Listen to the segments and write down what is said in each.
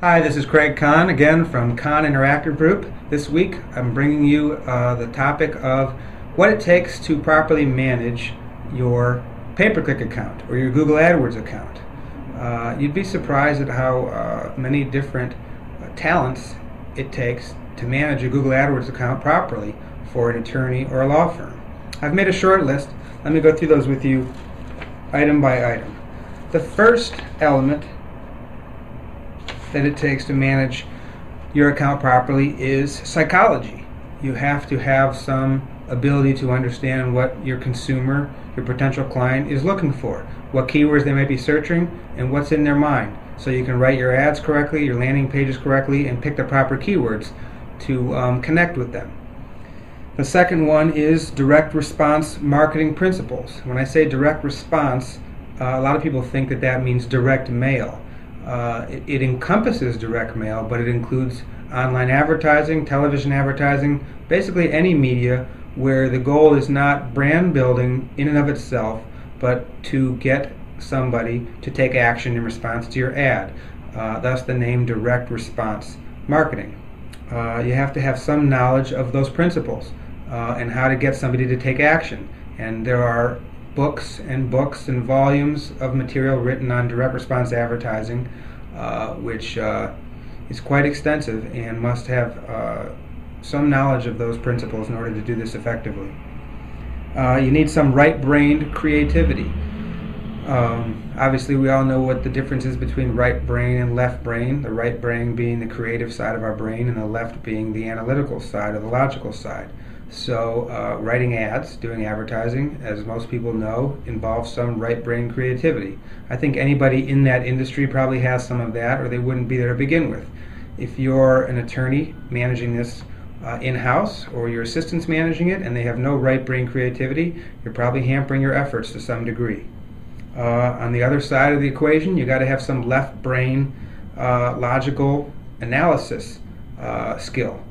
Hi, this is Craig Kahn again from Kahn Interactive Group. This week I'm bringing you the topic of what it takes to properly manage your pay-per-click account or your Google AdWords account. You'd be surprised at how many different talents it takes to manage a Google AdWords account properly for an attorney or a law firm. I've made a short list. Let me go through those with you item by item. The first element that it takes to manage your account properly is psychology. You have to have some ability to understand what your consumer, your potential client, is looking for, what keywords they might be searching, and what's in their mind, so you can write your ads correctly, your landing pages correctly, and pick the proper keywords to connect with them. The second one is direct response marketing principles. When I say direct response, a lot of people think that that means direct mail. It encompasses direct mail, but it includes online advertising, television advertising, basically any media where the goal is not brand building in and of itself, but to get somebody to take action in response to your ad. Thus the name direct response marketing. You have to have some knowledge of those principles and how to get somebody to take action. And there are books and volumes of material written on direct response advertising, which is quite extensive and must have some knowledge of those principles in order to do this effectively. You need some right-brained creativity. Obviously, we all know what the difference is between right brain and left brain, the right brain being the creative side of our brain and the left being the analytical side or the logical side. So writing ads, doing advertising, as most people know, involves some right brain creativity. I think anybody in that industry probably has some of that, or they wouldn't be there to begin with. If you're an attorney managing this in-house, or your assistant's managing it and they have no right brain creativity, you're probably hampering your efforts to some degree. On the other side of the equation, you got to have some left brain logical analysis skill.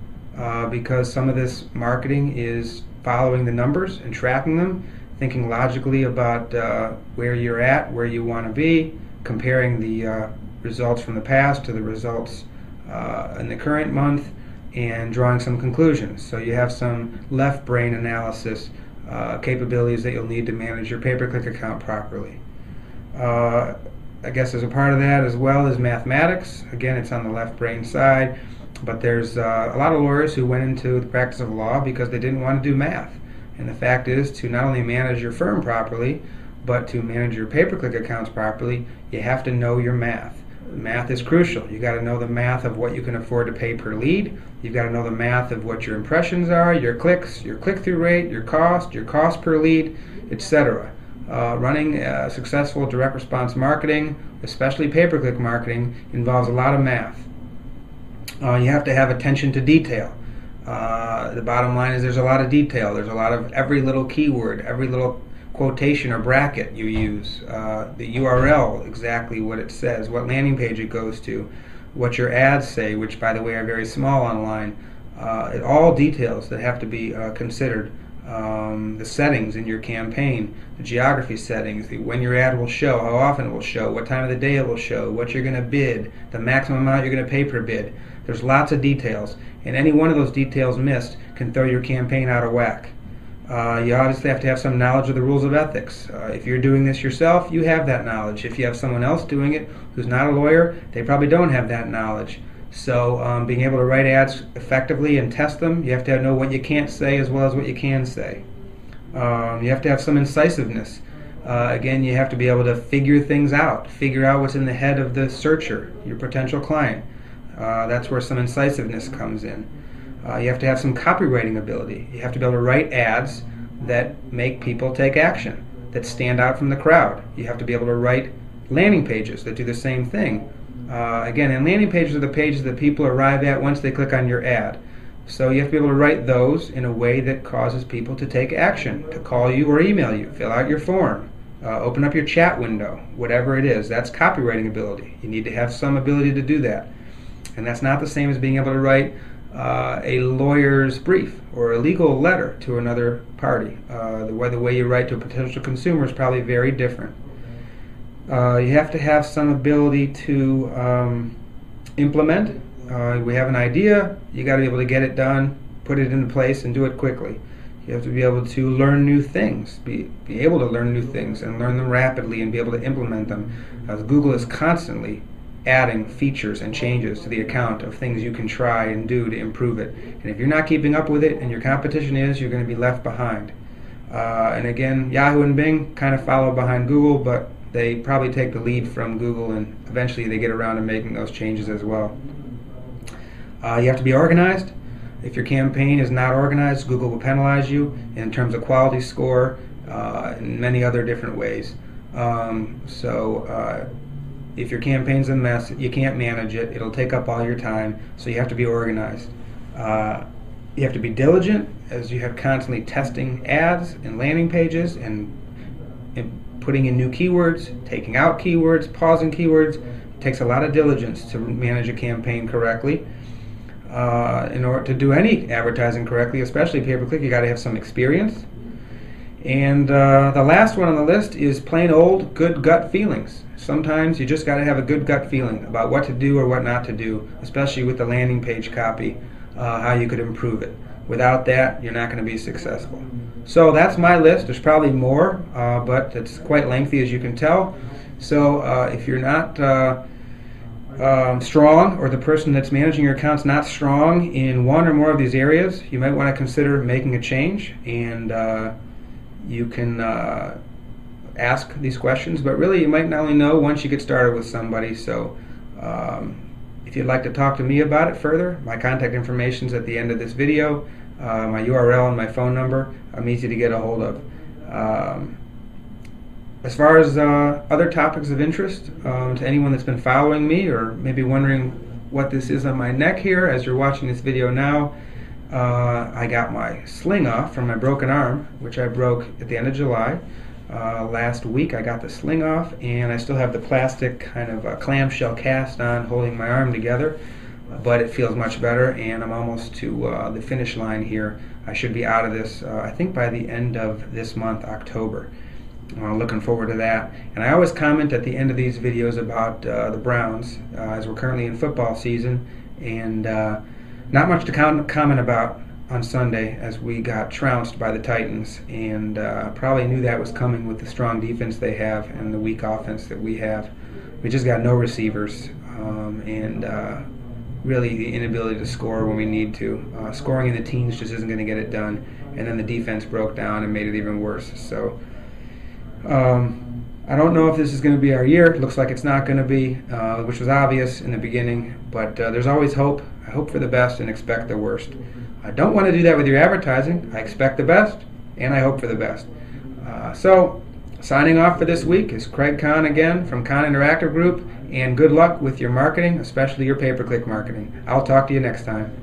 Because some of this marketing is following the numbers and tracking them, thinking logically about where you're at, where you want to be, comparing the results from the past to the results in the current month, and drawing some conclusions. So you have some left brain analysis capabilities that you'll need to manage your pay-per-click account properly. I guess as a part of that as well as mathematics. Again, it's on the left brain side. But there's a lot of lawyers who went into the practice of law because they didn't want to do math. And the fact is, to not only manage your firm properly, but to manage your pay-per-click accounts properly, you have to know your math. Math is crucial. You got to know the math of what you can afford to pay per lead. You've got to know the math of what your impressions are, your clicks, your click-through rate, your cost per lead, etc. Running successful direct response marketing, especially pay-per-click marketing, involves a lot of math. You have to have attention to detail. The bottom line is there's a lot of detail. There's a lot of every little keyword, every little quotation or bracket you use, the URL, exactly what it says, what landing page it goes to, what your ads say, which by the way are very small online. All details that have to be considered. The settings in your campaign, the geography settings, when your ad will show, how often it will show, what time of the day it will show, what you're going to bid, the maximum amount you're going to pay per bid. There's lots of details, and any one of those details missed can throw your campaign out of whack. You obviously have to have some knowledge of the rules of ethics. If you're doing this yourself, you have that knowledge. If you have someone else doing it who's not a lawyer, they probably don't have that knowledge. So being able to write ads effectively and test them, you have to know what you can't say as well as what you can say. You have to have some incisiveness. Again, you have to be able to figure things out, figure out what's in the head of the searcher, your potential client. That's where some incisiveness comes in. You have to have some copywriting ability. You have to be able to write ads that make people take action, that stand out from the crowd. You have to be able to write landing pages that do the same thing. Again, and landing pages are the pages that people arrive at once they click on your ad. So you have to be able to write those in a way that causes people to take action, to call you or email you, fill out your form, open up your chat window, whatever it is. That's copywriting ability. You need to have some ability to do that. And that's not the same as being able to write a lawyer's brief or a legal letter to another party. The way you write to a potential consumer is probably very different. You have to have some ability to implement. We have an idea, you got to be able to get it done, put it into place, and do it quickly. You have to be able to learn new things, be able to learn new things and learn them rapidly and be able to implement them. Google is constantly adding features and changes to the account of things you can try and do to improve it. And if you're not keeping up with it and your competition is, you're going to be left behind. And again, Yahoo and Bing kind of follow behind Google, but they probably take the lead from Google, and eventually they get around to making those changes as well. You have to be organized. If your campaign is not organized, Google will penalize you in terms of quality score and many other different ways. If your campaign's a mess, you can't manage it. It'll take up all your time, so you have to be organized. You have to be diligent, as you have constantly testing ads and landing pages and putting in new keywords, taking out keywords, pausing keywords. It takes a lot of diligence to manage a campaign correctly. In order to do any advertising correctly, especially pay-per-click, you got to have some experience. And the last one on the list is plain old good gut feelings. Sometimes you just got to have a good gut feeling about what to do or what not to do, especially with the landing page copy, how you could improve it. Without that, you're not going to be successful. So that's my list. There's probably more, but it's quite lengthy, as you can tell. So if you're not strong, or the person that's managing your account's not strong in one or more of these areas, you might want to consider making a change. And you can ask these questions, but really you might not only know once you get started with somebody. So if you'd like to talk to me about it further, my contact information is at the end of this video. My URL and my phone number. I'm easy to get a hold of. As far as other topics of interest to anyone that's been following me, or maybe wondering what this is on my neck here as you're watching this video now, I got my sling off from my broken arm, which I broke at the end of July. Last week I got the sling off, and I still have the plastic kind of clamshell cast on holding my arm together, but it feels much better, and I'm almost to the finish line here. I should be out of this, I think, by the end of this month, October. Looking forward to that. And I always comment at the end of these videos about the Browns, as we're currently in football season, and not much to comment about on Sunday, as we got trounced by the Titans, and probably knew that was coming with the strong defense they have and the weak offense that we have. We just got no receivers, and really the inability to score when we need to. Scoring in the teens just isn't going to get it done, and then the defense broke down and made it even worse. So I don't know if this is going to be our year. It looks like it's not going to be, which was obvious in the beginning, but there's always hope. I hope for the best and expect the worst. I don't want to do that with your advertising. I expect the best and I hope for the best. So signing off for this week is Craig Kahn again from Kahn Interactive Group, and good luck with your marketing, especially your pay-per-click marketing. I'll talk to you next time.